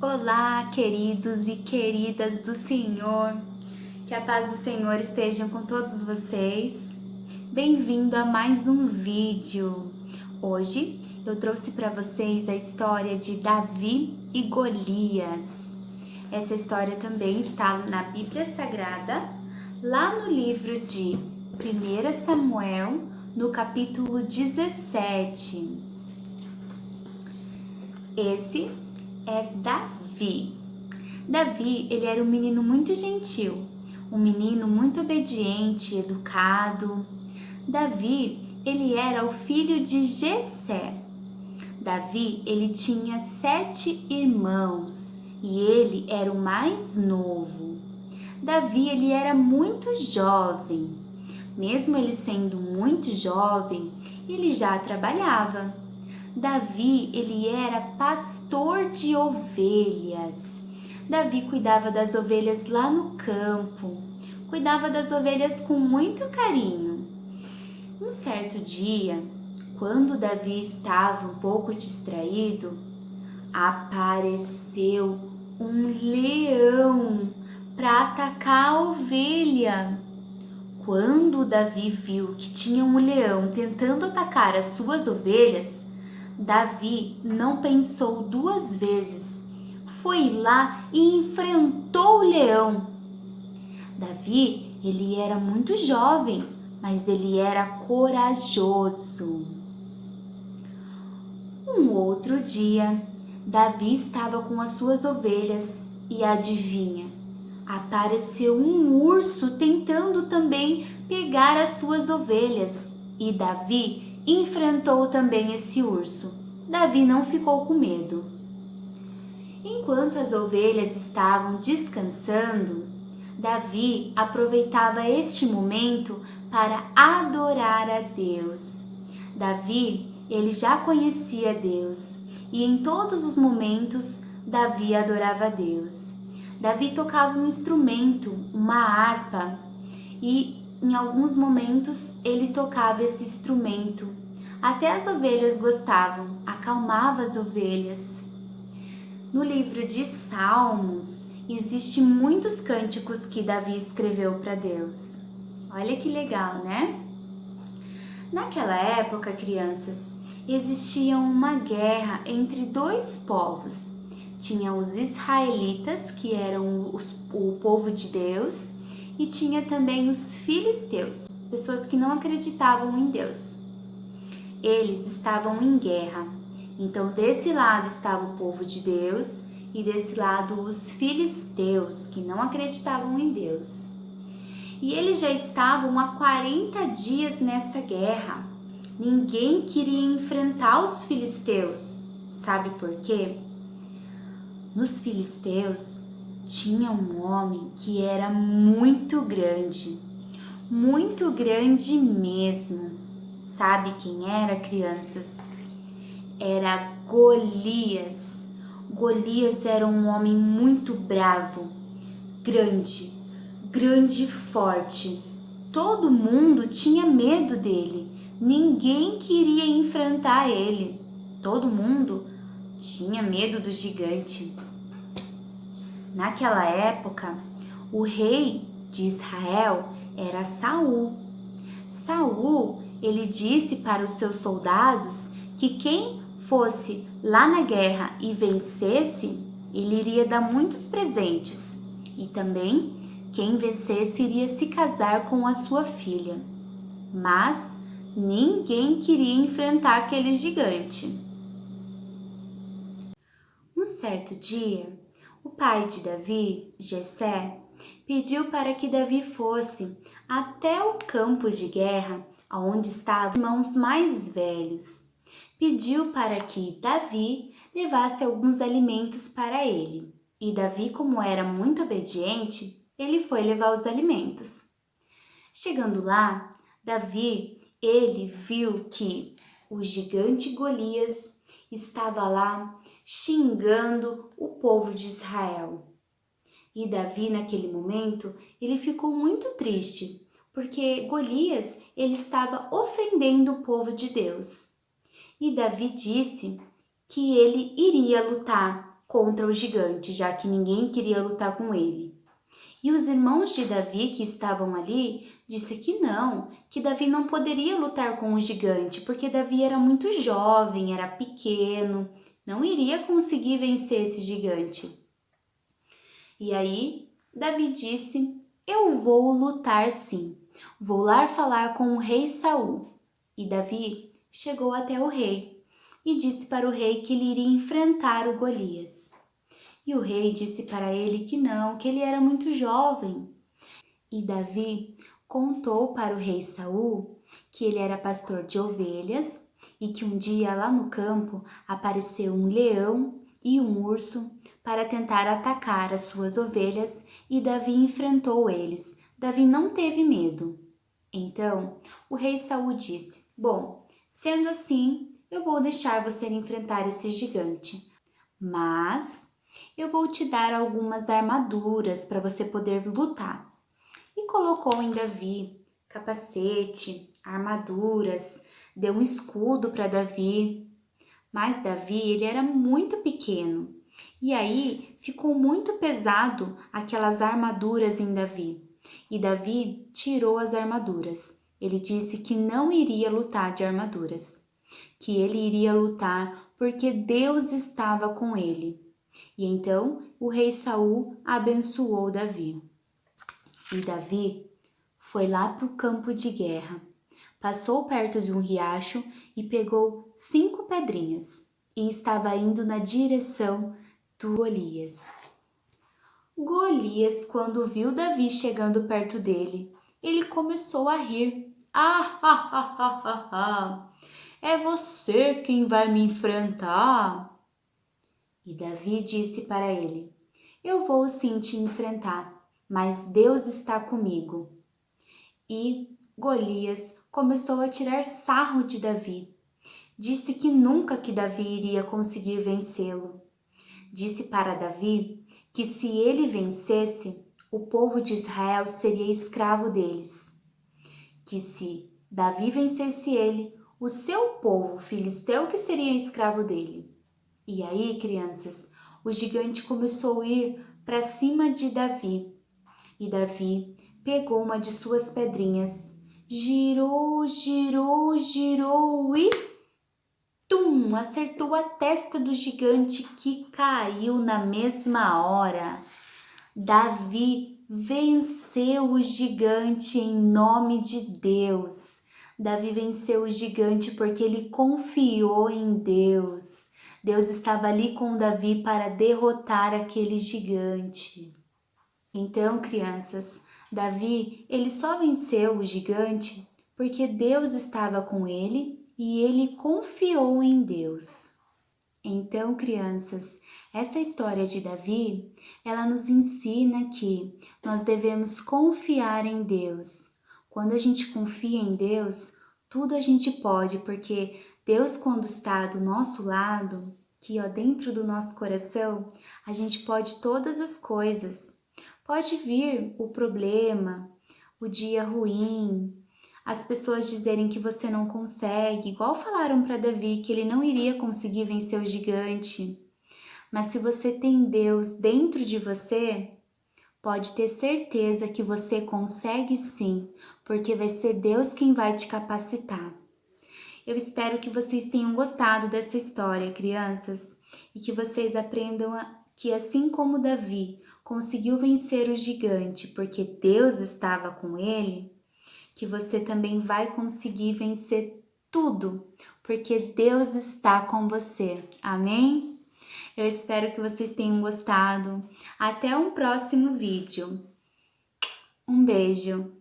Olá, queridos e queridas do Senhor, que a paz do Senhor esteja com todos vocês. Bem-vindo a mais um vídeo. Hoje eu trouxe para vocês a história de Davi e Golias. Essa história também está na Bíblia Sagrada, lá no livro de 1 Samuel, no capítulo 17. Esse é Davi. Davi, ele era um menino muito gentil, um menino muito obediente, educado. Davi, ele era o filho de Jessé. Davi, ele tinha 7 irmãos e ele era o mais novo. Davi, ele era muito jovem. Mesmo ele sendo muito jovem, ele já trabalhava. Davi, ele era pastor de ovelhas. Davi cuidava das ovelhas lá no campo. Cuidava das ovelhas com muito carinho. Um certo dia, quando Davi estava um pouco distraído, apareceu um leão para atacar a ovelha. Quando Davi viu que tinha um leão tentando atacar as suas ovelhas, Davi não pensou 2 vezes, foi lá e enfrentou o leão. Davi, ele era muito jovem, mas ele era corajoso. Um outro dia, Davi estava com as suas ovelhas e adivinha? Apareceu um urso tentando também pegar as suas ovelhas e Davi enfrentou também esse urso. Davi não ficou com medo. Enquanto as ovelhas estavam descansando, Davi aproveitava este momento para adorar a Deus. Davi, ele já conhecia Deus e em todos os momentos Davi adorava a Deus. Davi tocava um instrumento, uma harpa, e em alguns momentos ele tocava esse instrumento. Até as ovelhas gostavam, acalmava as ovelhas. No livro de Salmos, existem muitos cânticos que Davi escreveu para Deus. Olha que legal, né? Naquela época, crianças, existia uma guerra entre 2 povos. Tinha os israelitas, que eram o povo de Deus, e tinha também os filisteus, pessoas que não acreditavam em Deus. Eles estavam em guerra. Então, desse lado estava o povo de Deus e desse lado os filisteus, que não acreditavam em Deus. E eles já estavam há 40 dias nessa guerra. Ninguém queria enfrentar os filisteus. Sabe por quê? Nos filisteus tinha um homem que era muito grande mesmo. Sabe quem era, crianças? Era Golias. Golias era um homem muito bravo, grande e forte. Todo mundo tinha medo dele. Ninguém queria enfrentar ele. Todo mundo tinha medo do gigante. Naquela época, o rei de Israel era Saul. Saul, ele disse para os seus soldados que quem fosse lá na guerra e vencesse, ele iria dar muitos presentes. E também, quem vencesse iria se casar com a sua filha. Mas ninguém queria enfrentar aquele gigante. Um certo dia, o pai de Davi, Jessé, pediu para que Davi fosse até o campo de guerra, onde estavam os irmãos mais velhos. Pediu para que Davi levasse alguns alimentos para ele. E Davi, como era muito obediente, ele foi levar os alimentos. Chegando lá, Davi, ele viu que o gigante Golias estava lá xingando o povo de Israel. E Davi, naquele momento, ele ficou muito triste, porque Golias, ele estava ofendendo o povo de Deus. E Davi disse que ele iria lutar contra o gigante, já que ninguém queria lutar com ele. E os irmãos de Davi que estavam ali disse que Davi não poderia lutar com o gigante, porque Davi era muito jovem, era pequeno, não iria conseguir vencer esse gigante. E aí Davi disse: "Eu vou lutar sim. Vou lá falar com o rei Saul." E Davi chegou até o rei e disse para o rei que ele iria enfrentar o Golias. E o rei disse para ele que ele era muito jovem. E Davi contou para o rei Saul que ele era pastor de ovelhas e que um dia lá no campo apareceu um leão e um urso para tentar atacar as suas ovelhas e Davi enfrentou eles. Davi não teve medo. Então o rei Saul disse: "Bom, sendo assim, eu vou deixar você enfrentar esse gigante, mas eu vou te dar algumas armaduras para você poder lutar." E colocou em Davi capacete, armaduras, deu um escudo para Davi. Mas Davi, ele era muito pequeno. E aí ficou muito pesado aquelas armaduras em Davi. E Davi tirou as armaduras. Ele disse que não iria lutar de armaduras, que ele iria lutar porque Deus estava com ele. E então o rei Saul abençoou Davi. E Davi foi lá para o campo de guerra, passou perto de um riacho e pegou 5 pedrinhas e estava indo na direção do Golias. Golias, quando viu Davi chegando perto dele, ele começou a rir. Ah, ah, ah, ah, ah, ah. É você quem vai me enfrentar? E Davi disse para ele: Eu vou sim te enfrentar, mas Deus está comigo. E Golias começou a tirar sarro de Davi. Disse que Davi iria conseguir vencê-lo. Disse para Davi que se ele vencesse, o povo de Israel seria escravo deles. Que se Davi vencesse ele, o seu povo filisteu que seria escravo dele. E aí, crianças, o gigante começou a ir para cima de Davi. E Davi pegou uma de suas pedrinhas, girou, girou, girou e tum! Acertou a testa do gigante que caiu na mesma hora. Davi venceu o gigante em nome de Deus. Davi venceu o gigante porque ele confiou em Deus. Deus estava ali com Davi para derrotar aquele gigante. Então, crianças, Davi, ele só venceu o gigante porque Deus estava com ele e ele confiou em Deus. Então, crianças, essa história de Davi, ela nos ensina que nós devemos confiar em Deus. Quando a gente confia em Deus, tudo a gente pode, porque Deus, quando está do nosso lado, aqui ó, dentro do nosso coração, a gente pode todas as coisas. Pode vir o problema, o dia ruim, as pessoas dizerem que você não consegue, igual falaram para Davi que ele não iria conseguir vencer o gigante. Mas se você tem Deus dentro de você, pode ter certeza que você consegue sim, porque vai ser Deus quem vai te capacitar. Eu espero que vocês tenham gostado dessa história, crianças, e que vocês aprendam que assim como Davi conseguiu vencer o gigante porque Deus estava com ele, que você também vai conseguir vencer tudo, porque Deus está com você. Amém? Eu espero que vocês tenham gostado. Até um próximo vídeo. Um beijo.